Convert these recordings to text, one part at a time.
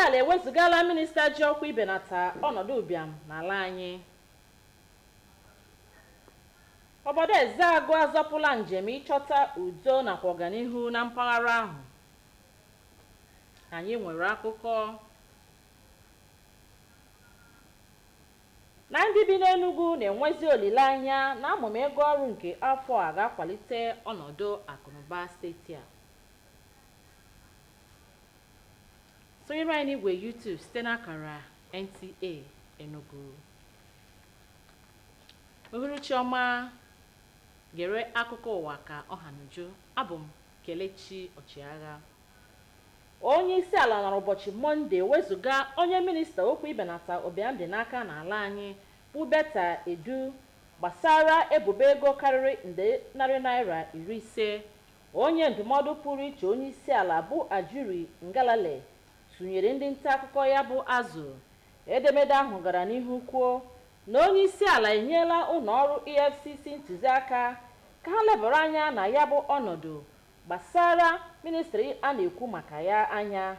ala ewezugala minista ji ọkwa ibenata ọnọdụ ụbịam n'ala anyị. Obodo Ezeagụ azọpụla njem ịchọta udo nakwa ọganihu na mpaghara ahụ. Anyị nwere akụkọ na ndị bi n'Enugu na-enwezi olileanya na amụma ego ọrụ nke afọ a ga-akwalite ọnọdụ akụnụba steeti a. Sonyere anyị n'igwe YouTube site n'akara NTA Enugu. Uhuruchi ọma, gere akụkọ ụwa ka ọhanuju. Abụ m Kelechi Ọchịagha. Onye isi ala nọrọ ụbọchị Mọnde wezuga onye minista okwu ibenata ụbịam dị n'aka n'ala anyị bụ Betta gbasara ebubo ego karịrị nde narị naira 50. Onye ndụmọdụ pụrụ iche onye isi ala bụ Ajuri Ngalale tụnyere ndị nta akụkọ ya bụ Azụ. Edemede ahụ gara n'ihu kwuo na onye isi ala enyela ụlọ ọrụ EFCC ntụziaka ka ha lebara anya na ya bụ ọnọdụ gbasara ministri a na-ekwu maka ya anya.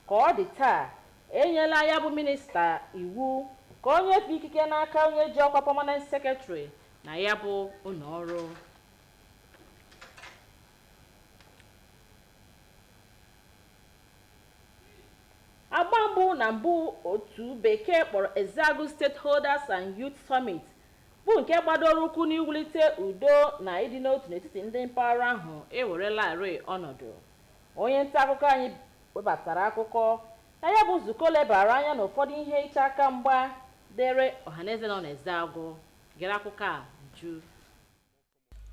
Ka ọ dị taa, enyela ya bụ minista iwu ka o nyefee ikike n'aka onye ji ọkwa permanent secretary na ya bụ ụlọ ọrụ. Agba mbụ na mbụ otu bekee kpọrọ Ezeagụ Stakeholders and Youth Summit bụ nke gbadoro ụkwụ n'iwulite udo na ịdị n'otu n'etiti ndị mpaghara ahụ ewerelarị ọnọdụ. Onye nta akụkọ anyị webatara akụkọ na ya bụ nzukọ lebara anya na ụfọdụ ihe ịcha aka mgba dere ọhaneze nọ n'Ezeagụ. Gere akụkọ a ju.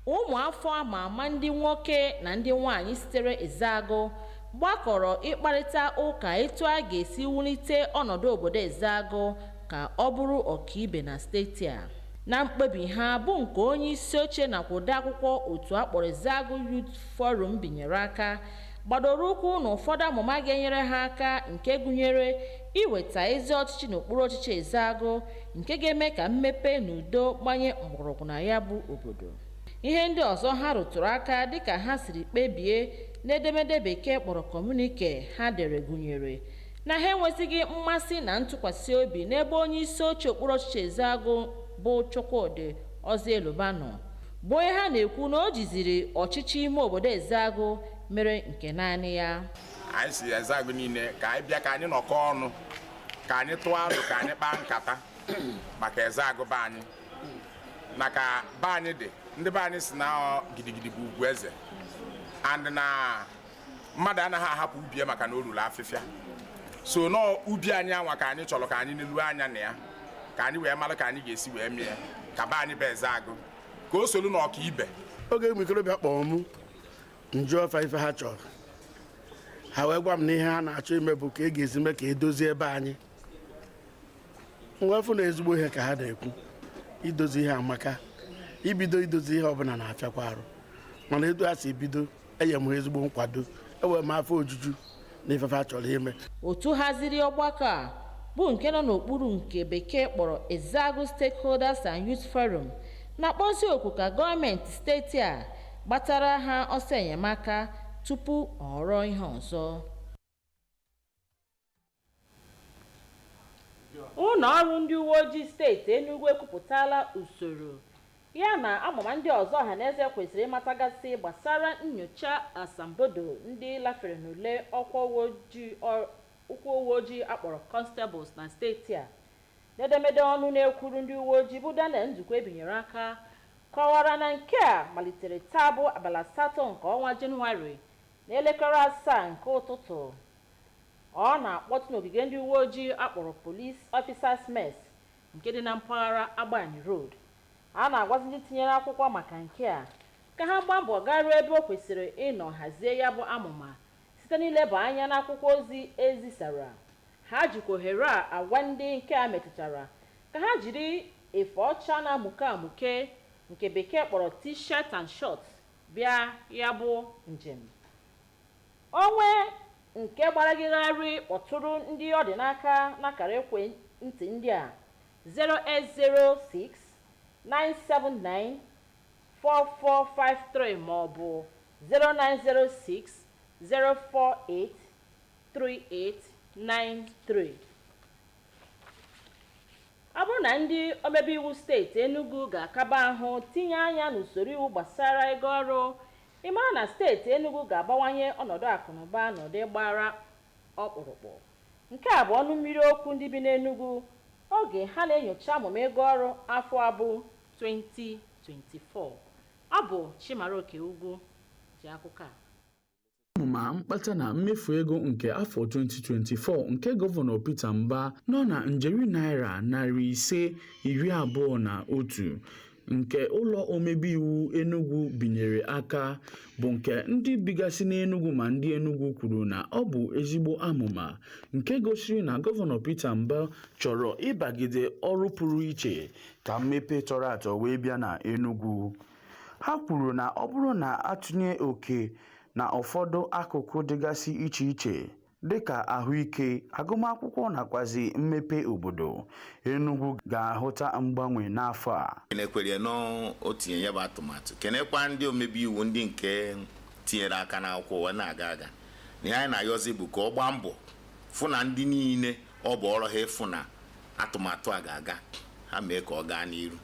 Ụmụ afọ ama ama ndị nwoke na ndị nwanyị sitere Ezeagụ gbakọrọ ịkparịta ụka etu a ga-esi wulite ọnọdụ obodo Ezeagụ ka ọ bụrụ ọkaibe na steeti a. Na mkpebi ha bụ nke onye isi oche nakwa ode akwụkwọ otu akpọrọ Ezeagụ Youth Forum binyere aka, gbadoro ụkwụ na ụfọdụ amụma ga-enyere ha aka nke gụnyere iweta ezi ọchịchị n'okpuru ọchịchị Ezeagụ nke ga-eme ka mmepe na udo gbanye mgbọrọgwụ na ya bụ obodo. Ihe ndị ọzọ ha rụtụrụ aka dịka ha siri kpebie n'edemede bekee kpọrọ kọmunike ha dere gụnyere na ha enwezighị mmasị na ntụkwasị obi n'ebe onye isi oche okpuru ọchịchị Ezeagụ bụ Chukwudi Ozielubano bụ onye ha na-ekwu na o jiziri ọchịchị ime obodo Ezeagụ mere nke naanị ya. Anyị si Ezeagụ niile ka anyị bịa ka anyị nọkọ ọnụ, ka anyị tụọ aro, ka anyị kpaa nkata maka Ezeagụ be anyị. Na ka be anyị dị, ndị be anyị si na gidigidi bụ ugwu eze, and na mmadụ anaghị ahapụ ubi maka na o ruru afịfịa. So no ubi anyị anwa ka anyị chọrọ ka anyị nelu anya na ya, ka anyị wee mara ka anyị ga-esi wee mee ka be anyị bụ Ezeagụ ka o solu na ọkaibe. Oge ụmụ ikorobịa kpọrọ m njụọ ọfa ife ha chọrọ, ha wee gwa m na ihe ha na-achọ ime bụ ka e ga-esi mee ka edozie ebe anyị. Mwefu na ezigbo ihe ka ha na-ekwu, idozi ihe amaka, ibido idozi ihe ọbụla na-afịakwa arụ, mana etu ha si bido enye m ezigbo nkwado, ewee m afọ ojuju na ife ha chọrọ ime. Otu haziri ọgbakọ a bụ nke nọ n'okpuru nke bekee kpọrọ Ezeagụ Stakeholders and Youth Forum na-akpọzi oku ka gọọmenti steeti a gbatara ha ọsọ enyemaka tupu ọ ghọrọ ihe ọzọ. Ụlọ ọrụ ndị uwe ojii steeti Enugu ekwupụtala usoro ya na amụma ndị ọzọ ọhaneze kwesịrị ịmatagasị gbasara nnyocha asambodo ndị lafere n'ule ọkwa uwe ojii akpọrọ constables na steeti a. N'edemede ọnụ na-ekwuru ndị uwe ojii bụ Daniel Njikwa ebinyere aka kọwara na nke a malitere taa bụ abalị 8 nke ọnwa Jenụwarị n'elekere 7 nke ụtụtụ. Ọ na-akpọtụ n'ogige ndị uwe ojii akpọrọ Police Officers Mess nke dị na mpaghara Agbani Road. A na-agwazi ndị tinyere akwụkwọ maka nke a ka ha gbaa mbọ garuo ebe o kwesịrị ịnọ hazie ya bụ amụma site n'ileba anya n'akwụkwọ ozi ezisara. Ha jikwa ohere a agwa ndị nke a metụtara ka ha jiri efe ọcha na-amụke amụke nke bekee kpọrọ t-shirt and shorts bịa ya bụ njem. Onwe nke gbaragịgharị kpọtụrụ ndị ọ dị n'aka n'akara ekwentị ndị a 0806 979 4453 maọbụ 0906 048 38 93. Ọ bụrụ na ndị omebe iwu steeti Enugu ga-akaba ahụ tinye anya n'usoro iwu gbasara ego ọrụ, ịmara na steeti Enugu ga-abawanye ọnọdụ akụnụba n'ụdị gbara ọkpụrụkpụ. Nke a bụ ọnụ mmiri okwu ndị bi n'Enugu oge ha na-enyocha amụma ego ọrụ afọ abụ 2024. Ọ bụ Chimaroke Ugwu ji akụkọ a. Amụma mkpata na mmefu ego nke afọ 2024 nke Gọvanọ Peter Mbah nọ na njeri naira 521 nke ụlọ omebe iwu Enugu binyere aka bụ nke ndị bigasị n'Enugu ma ndị Enugu kwuru na ọ bụ ezigbo amụma nke gosiri na Gọvanọ Peter Mbah chọrọ ịbagide ọrụ pụrụ iche ka mmepe tọrọ atọ wee bịa na Enugu. Ha kwuru na ọ bụrụ na atụnye oke na ụfọdụ akụkụ dịgasị iche iche dịka ahụike, agụmakwụkwọ nakwazi mmepe obodo, Enugu ga-ahụta mgbanwe n'afọ a. Kenekwere n'otinye ya bụ atụmatụ, kenekwa ndị omebe iwu ndị nke tinyere aka n'akwụkwọ wee na-aga aga. Ihe anyị na-ayọzi bụ ka ọ gbaa mbọ fụ na ndị niile ọ bụ ọrụ ha ịfụ na atụmatụ a ga-aga, ha mee ka ọ gaa n'iru.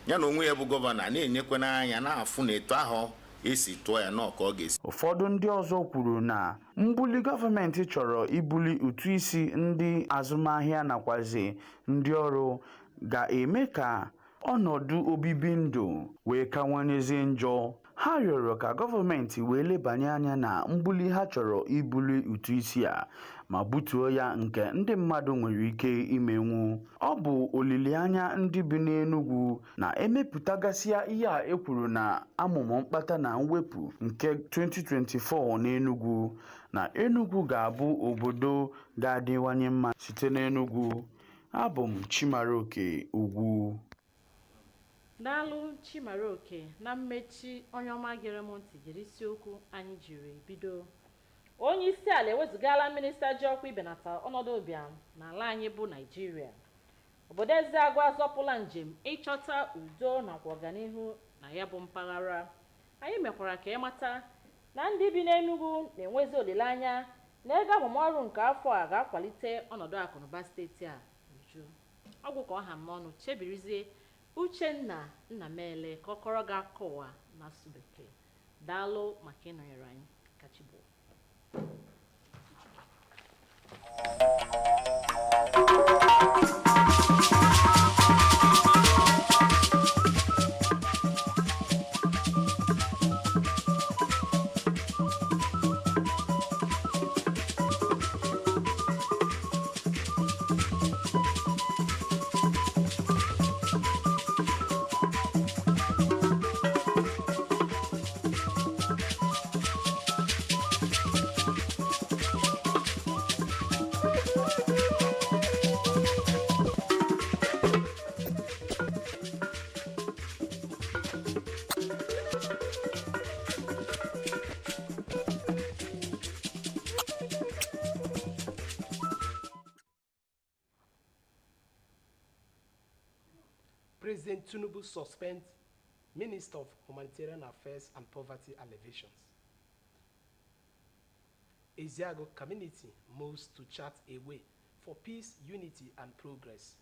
Ya na onwe ya bụ gọvanọ na-enyekwa n'anya na-afụ na etu ahụ esi tụọ ya n'ọka ọ ga-esi. Ụfọdụ ndị ọzọ kwuru na mbuli gọọmenti chọrọ ibuli ụtụ isi ndị azụmahịa nakwazi ndị ọrụ ga-eme ka ọnọdụ obibi ndụ wee kawanyezie njọ. Ha rịọrọ ka gọọmenti wee lebanye anya na mbuli ha chọrọ ibuli ụtụ isi a ma butuo ya nke ndị mmadụ nwere ike imenwu. Ọ bụ olileanya ndị bi n'Enugu na emepụtagasịa ihe a ekwuru na amụma mkpata na mwepụ nke 2024 n'Enugu, na Enugu ga-abụ obodo ga-adịwanye mma site n'Enugu. Abụ m Chimaroke Ugwu. Daalụ Chimaroke. Na mmechi, onye ọma gere m ntị jiri isiokwu anyị jiri bido. Onye isi ala ewezugala minista ji ọkwa ibenata ọnọdụ ụbịam n'ala anyị bụ Naịjirịa. Obodo Ezeagụ azọpụla njem ịchọta udo nakwa ọganihu na ya bụ mpaghara. Anyị mekwara ka ịmata na ndị bi n'Enugu na-enwezi olileanya na ego amụmọrụ nke afọ a ga-akwalite ọnọdụ akụnụba steeti a uju. Ọgwụ ka ọha m n'ọnụ chebirizie Uchenna Nnamele ka ọ kọrọ gị aka ụwa n'asụsụ Bekee. Daalụ maka ịnọnyere anyị. Kachibụ. President Tinubu suspends Minister of Humanitarian Affairs and Poverty Alleviations. Ezeagụ community moves to chart a way for peace, unity, and progress.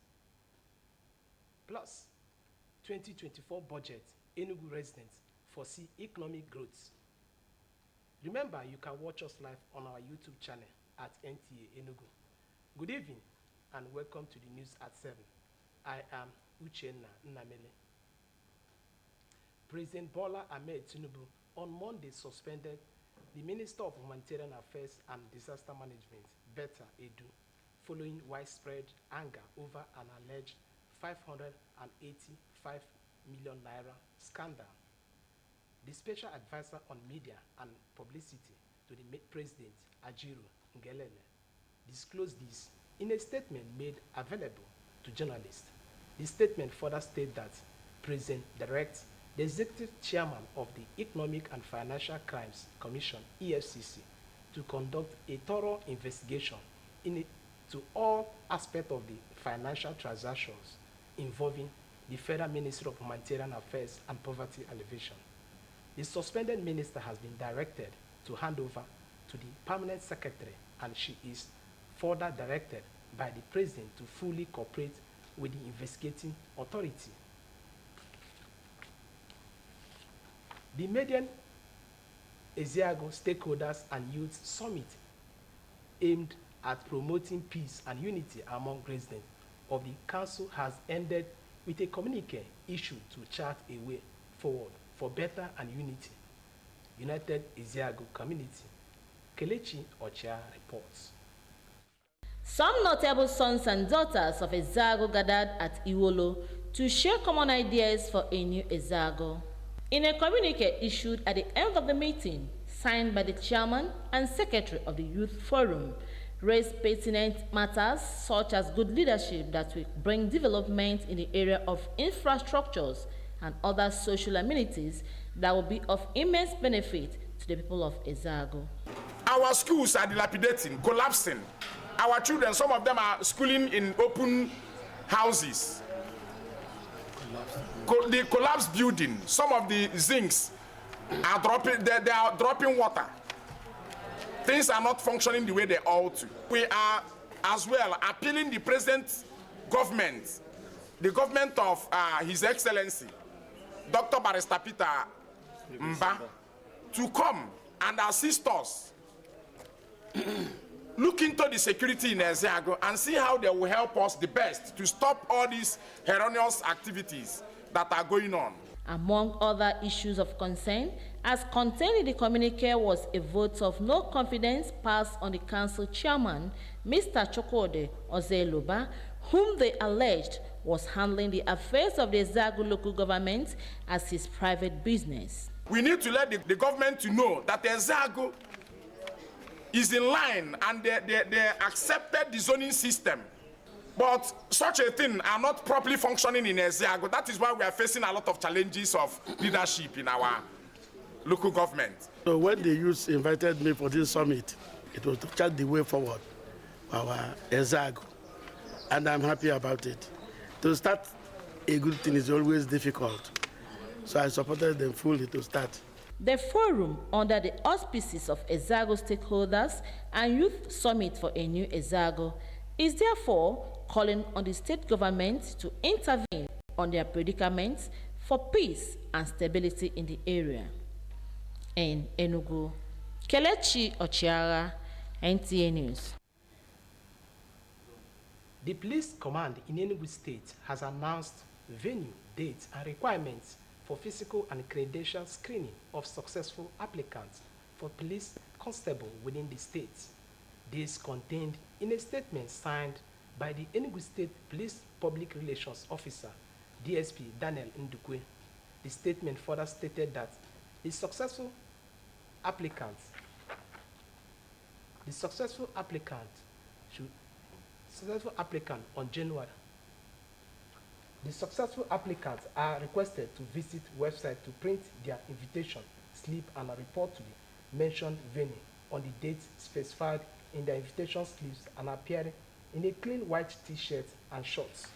Plus, 2024 budget, Enugu residents foresee economic growth. Remember, you can watch us live on our YouTube channel at NTA Enugu. Good evening and welcome to the news at 7. I am Uchenna Nnamele. President Bola Ahmed Tinubu on Monday suspended the Minister of Humanitarian Affairs and Disaster Management, Betta, following widespread anger over an alleged 585 million naira scandal. The special advisor on media and publicity to the President, Ajiru Ngelele, disclosed this in a statement made available to journalists. The statement further stated that President directs the executive chairman of the Economic and Financial Crimes Commission, EFCC, to conduct a thorough investigation into all aspects of the financial transactions involving the Federal Ministry of Humanitarian Affairs and Poverty Alleviation. The suspended minister has been directed to hand over to the permanent secretary, and she is further directed by the president to fully cooperate with the investigating authority. The maiden Ezeago Stakeholders and Youth Summit, aimed at promoting peace and unity among residents of the council, has ended with a communique issued to chart a way forward for better and unity. United Ezeago Community. Kelechi Ochia reports. Some notable sons and daughters of Ezeago gathered at Iwolo to share common ideas for a new Ezeago. In a communique issued at the end of the meeting, signed by the chairman and secretary of the Youth Forum, raised pertinent matters such as good leadership that will bring development in the area of infrastructures and other social amenities that will be of immense benefit to the people of Ezeago. Our schools are dilapidating, collapsing. Our children, some of them are schooling in open houses. The collapsed building, some of the zincs are dropping, they are dropping water. Things are not functioning the way they ought to. We are as well appealing the present government, the government of His Excellency, Dr. Barrister Peter Mba, to come and assist us look into the security in Ezeago and see how they will help us the best to stop all these erroneous activities that are going on. Among other issues of concern, as contained in the communique, was a vote of no confidence passed on the council chairman, Mr. Chokode Ozeloba, whom they alleged was handling the affairs of the Ezeago local government as his private business. We need to let the government to know that Ezeago is in line and they accepted the zoning system. But such a thing are not properly functioning in Ezeago. That is why we are facing a lot of challenges of leadership in our local government. So when the youth invited me for this summit, it was to chart the way forward for our Ezeago. And I'm happy about it. To start a good thing is always difficult. So I supported them fully to start. The forum, under the auspices of Ezeago Stakeholders and Youth Summit for a New Ezeago, is therefore calling on the state government to intervene on their predicaments for peace and stability in the area. In Enugu, Kelechi Ochia, NTA News. The police command in Enugu State has announced venue, dates, and requirements for physical and credential screening of successful applicants for police constable within the state. This contained in a statement signed by the Enugu State Police Public Relations Officer, DSP Daniel Ndukwe. The statement further stated that the successful applicant on January. The successful applicants are requested to visit website to print their invitation slip and report to the mentioned venue on the dates specified in their invitation slips and appear in a clean white t-shirt and shorts.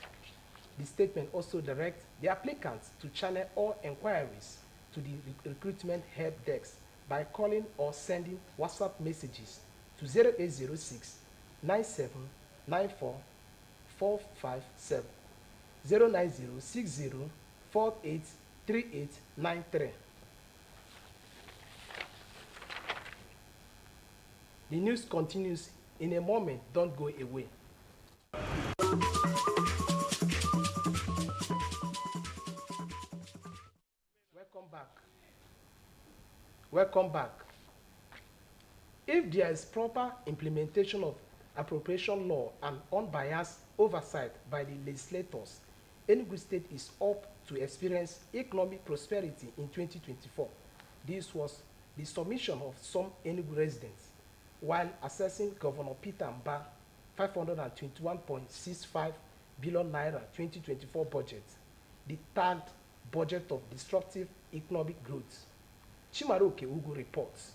The statement also directs the applicants to channel all inquiries to the recruitment help desk by calling or sending WhatsApp messages to 0806 9794 457 09060 483893. The news continues in a moment. Don't go away. Welcome back. If there is proper implementation of appropriation law and unbiased oversight by the legislators, Enugu State is up to experience economic prosperity in 2024. This was the submission of some Enugu residents while assessing Governor Peter Mba 521.65 billion naira 2024 budget, the third budget of destructive economic growth. Chimaroke Ugu reports.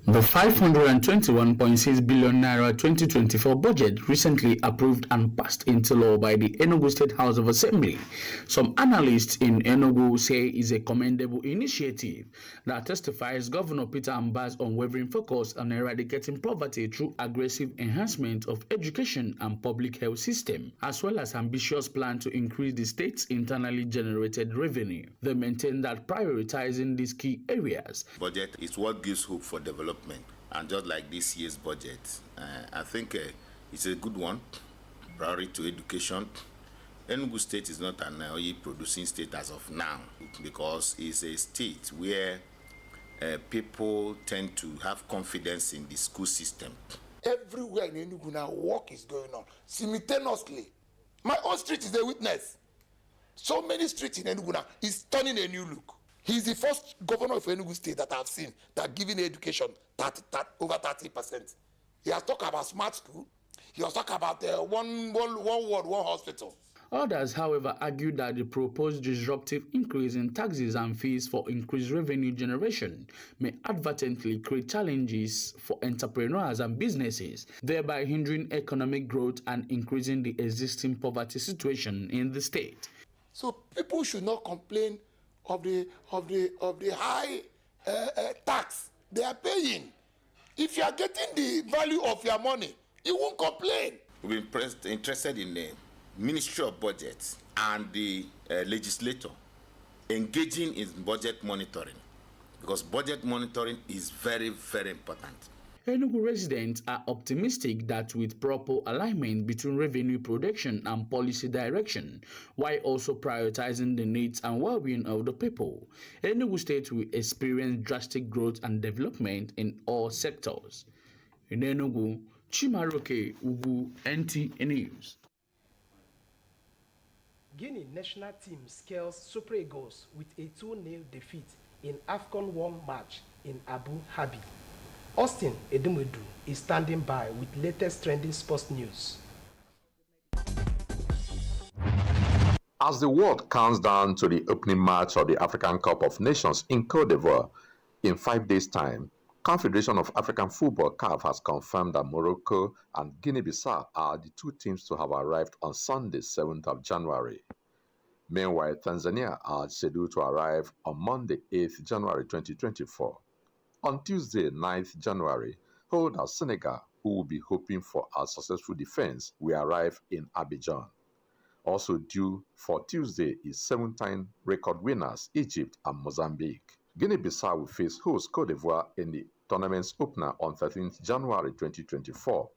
The 521.6 billion naira 2024 budget recently approved and passed into law by the Enugu State House of Assembly. Some analysts in Enugu say is a commendable initiative that testifies Governor Peter Mbah's unwavering focus on eradicating poverty through aggressive enhancement of education and public health system, as well as ambitious plan to increase the state's internally generated revenue. They maintain that prioritizing these key areas. Budget is what gives hope for development. And just like this year's budget, I think it's a good one. Priority to education. Enugu State is not an oil producing state as of now, because it's a state where people tend to have confidence in the school system. Everywhere in Enugu now, work is going on simultaneously. My own street is a witness. So many streets in Enugu now is turning a new look. He's the first governor of Enugu State that I've seen that giving education over 30%. He has talked about smart school. He has talked about one ward, one hospital. Others, however, argue that the proposed disruptive increase in taxes and fees for increased revenue generation may advertently create challenges for entrepreneurs and businesses, thereby hindering economic growth and increasing the existing poverty situation in the state. So people should not complain of the high tax they are paying. If you are getting the value of your money, you won't complain. We've been interested in the Ministry of Budget and the legislator engaging in budget monitoring, because budget monitoring is very, very important. Enugu residents are optimistic that with proper alignment between revenue production and policy direction, while also prioritizing the needs and well-being of the people, Enugu State will experience drastic growth and development in all sectors. In Enugu, Chimaroke Ugu, NTA News. Guinea national team scales Super Eagles with a 2-0 defeat in AFCON 1 match in Abu Dhabi. Austin Edemedu is standing by with latest trending sports news. As the world counts down to the opening match of the African Cup of Nations in Côte d'Ivoire in 5 days' time, Confederation of African Football (CAF) has confirmed that Morocco and Guinea-Bissau are the two teams to have arrived on Sunday, 7th of January. Meanwhile, Tanzania are scheduled to arrive on Monday, 8th January 2024. On Tuesday, 9th January, holders Senegal, who will be hoping for a successful defense, will arrive in Abidjan. Also due for Tuesday is 7-time record winners Egypt and Mozambique. Guinea-Bissau will face host Côte d'Ivoire in the tournament's opener on 13th January 2024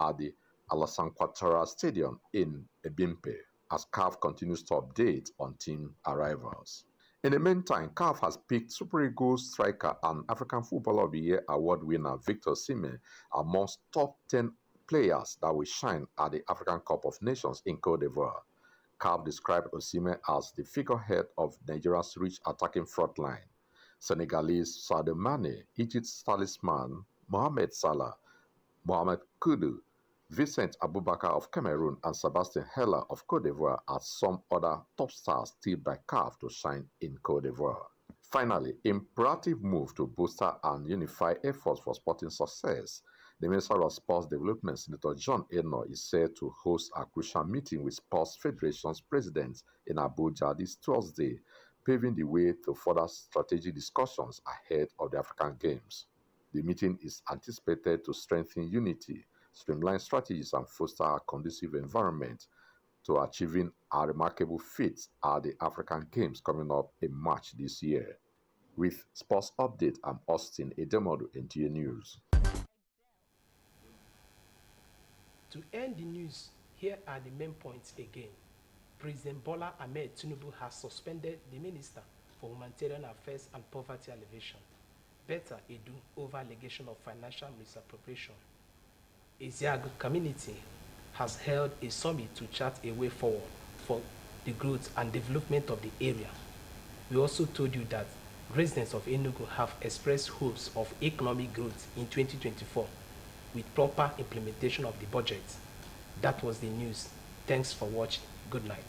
at the Alassane Ouattara Stadium in Ebimpe, as CAF continues to update on team arrivals. In the meantime, CAF has picked Super Eagles striker and African Footballer of the Year award winner Victor Osimhen amongst top 10 players that will shine at the African Cup of Nations in Côte d'Ivoire. CAF described Osimhen as the figurehead of Nigeria's rich attacking front line. Senegalese Sadio Mane, Egypt's talisman Mohamed Salah, Mohamed Kudus, Vincent Aboubakar of Cameroon, and Sebastian Heller of Côte d'Ivoire are some other top stars tipped by CAF to shine in Côte d'Ivoire. Finally, in proactive move to bolster and unify efforts for sporting success, the Minister of Sports Development, Senator John Eno, is set to host a crucial meeting with Sports Federation's presidents in Abuja this Thursday, paving the way to further strategic discussions ahead of the African Games. The meeting is anticipated to strengthen unity, streamline strategies, and foster a conducive environment to achieving a remarkable feat at the African Games coming up in March this year. With Sports Update, I'm Austin Edemodu, NTA News. To end the news, here are the main points again. President Bola Ahmed Tinubu has suspended the Minister for Humanitarian Affairs and Poverty Alleviation, Betta, over allegation of financial misappropriation. Eziago community has held a summit to chart a way forward for the growth and development of the area. We also told you that residents of Enugu have expressed hopes of economic growth in 2024 with proper implementation of the budget. That was the news. Thanks for watching. Good night.